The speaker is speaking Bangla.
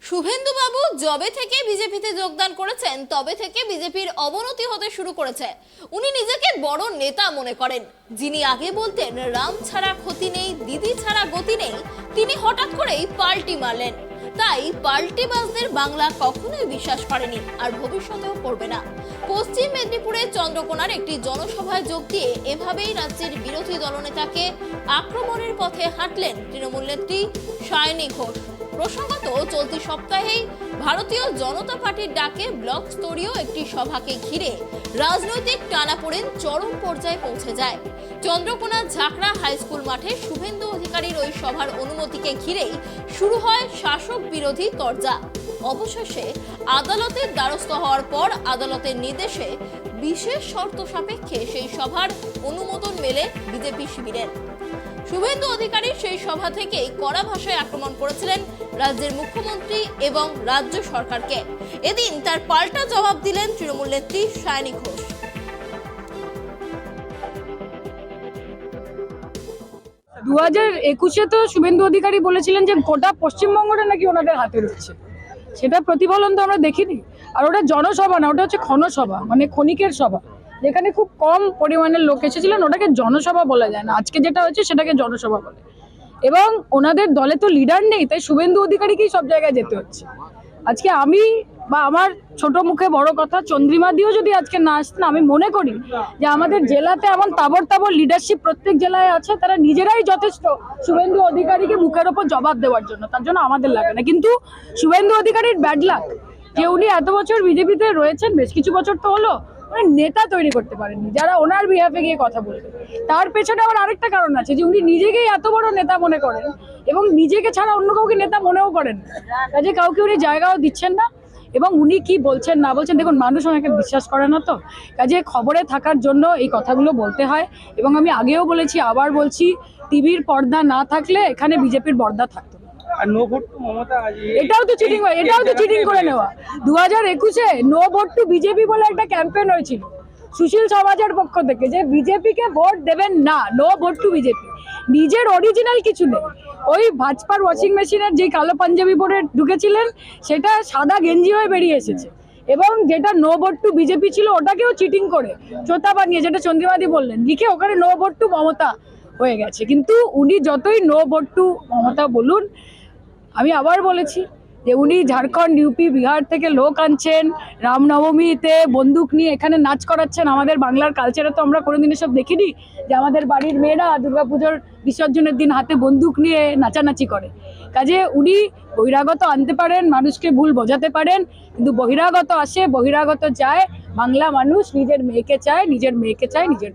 শুভেন্দু বাবু যবে থেকে বিজেপিতে যোগদান করেছেন তবে থেকে বিজেপির অবনতি হতে শুরু করেছে। উনি নিজেকে বড় নেতা মনে করেন। যিনি আগে বলতেন রাম ছাড়া ক্ষতি নেই, দিদি ছাড়া গতি নেই, তিনি হঠাৎ করেই পাল্টি মারলেন। তাই পাল্টিবাজদের বাংলা কখনোই বিশ্বাস করেনি আর ভবিষ্যতেও করবে না। পশ্চিম মেদিনীপুরের চন্দ্রকোনার একটি জনসভায় যোগ দিয়ে এভাবেই রাজ্যের বিরোধী দলনেতাকে আক্রমণের পথে হাঁটলেন তৃণমূল নেত্রী সায়নী ঘোষ। প্রসঙ্গত চলতি সপ্তাহেই ভারতীয় জনতা পার্টির ডাকে ব্লক স্তরীয় একটি সভাকে ঘিরে রাজনৈতিক টানাপোড়েন চরম পর্যায়ে পৌঁছে যায়। চন্দ্রকোনা ঝাকড়া হাই স্কুল মাঠে শুভেন্দু অধিকারীর ওই সভার অনুমতিকে ঘিরেই শুরু হয় শাসক বিরোধী তরজা। অবশেষে আদালতের দ্বারস্থ হওয়ার পর আদালতের নির্দেশে বিশেষ শর্ত সাপেক্ষে সেই সভার অনুমোদন মেলে বিজেপি শিবিরের। শুভেন্দু অধিকারী সেই সভা থেকেই কড়া ভাষায় আক্রমণ করেছিলেন রাজ্যের মুখ্যমন্ত্রী এবং রাজ্য সরকারকে। এদিন তার পাল্টা জবাব দিলেন তৃণমূল নেত্রী সায়নী ঘোষ। 2021-এ তো শুভেন্দু অধিকারী বলেছিলেন যে গোটা পশ্চিমবঙ্গটা নাকি ওনাদের হাতে রয়েছে। সেটা প্রতিফলন তো আমরা দেখিনি। আর ওটা জনসভা না, ওটা হচ্ছে ক্ষণসভা, মানে ক্ষণিকের সভা, যেখানে খুব কম পরিমাণের লোক এসেছিলেন। ওটাকে জনসভা বলা যায় না। আজকে যেটা হচ্ছে সেটাকে জনসভা বলে। এবং ওনাদের দলে তো লিডার নেই, তাই শুভেন্দু অধিকারীকেই সব জায়গায় যেতে হচ্ছে। আজকে আমি বা আমার ছোট মুখে বড় কথা, চন্দ্রিমা দিও যদি আজকে না আসতেন, আমি মনে করি যে আমাদের জেলাতে এমন তাবর তাবর লিডারশিপ প্রত্যেক জেলায় আছে, তারা নিজেরাই যথেষ্ট শুভেন্দু অধিকারীকে মুখের ওপর জবাব দেওয়ার জন্য। তার জন্য আমাদের লাগে না। কিন্তু শুভেন্দু অধিকারীর ব্যাড লাক যে উনি এত বছর বিজেপিতে রয়েছেন, বেশ কিছু বছর তো হলো, উনি নেতা তৈরি করতে পারেননি যারা ওনার বিহাফে গিয়ে কথা বলবে। তার পেছনে আবার আরেকটা কারণ আছে যে উনি নিজেকেই এত বড় নেতা মনে করেন এবং নিজেকে ছাড়া অন্য কাউকে নেতা মনেও করেন, কাজে কাউকে উনি জায়গাও দিচ্ছেন না। এবং উনি কি বলছেন না বলছেন, দেখুন, মানুষ ওনাকে বিশ্বাস করে না, তো কাজে খবরে থাকার জন্য এই কথাগুলো বলতে হয়। এবং আমি আগেও বলেছি, আবার বলছি, টিভির পর্দা না থাকলে এখানে বিজেপির পর্দা থাকতো। এটাও তো চিটিং হয়, এটাও তো চিটিং করে নেওয়া। 2021-এ নো ভোট টু বিজেপি বলে একটা ক্যাম্পেইন হয়েছিল সুশীল সমাজের পক্ষ থেকে, যে বিজেপিকে ভোট দেবেন না, নো ভোট টু বিজেপি। নিজের অরিজিনাল কিছু নেই। ওই ভাজপার ওয়াশিং মেশিনের যে কালো পাঞ্জাবি পরে ঢুকেছিলেন, সেটা সাদা গেঞ্জি হয়ে বেরিয়ে এসেছে। এবং যেটা নো ভোট টু বিজেপি ছিল, ওটাকেও চিটিং করে চোতা বানিয়ে, যেটা চন্দ্রিমাদি বললেন, লিখে ওখানে নো ভোট টু মমতা হয়ে গেছে। কিন্তু উনি যতই নো ভোট টু মমতা বলুন, আমি আবার বলেছি যে উনি ঝাড়খণ্ড, ইউপি, বিহার থেকে লোক আনছেন, রামনবমীতে বন্দুক নিয়ে এখানে নাচ করাচ্ছেন। আমাদের বাংলার কালচারে তো আমরা কোনোদিন এসব দেখিনি যে আমাদের বাড়ির মেয়েরা দুর্গাপুজোর বিসর্জনের দিন হাতে বন্দুক নিয়ে নাচানাচি করে। কাজে উনি বহিরাগত আনতে পারেন, মানুষকে ভুল বোঝাতে পারেন, কিন্তু বহিরাগত আসে, বহিরাগত যায়। বাংলা মানুষ নিজের মেয়েকে চায়, নিজের মেয়েকে চায়, নিজের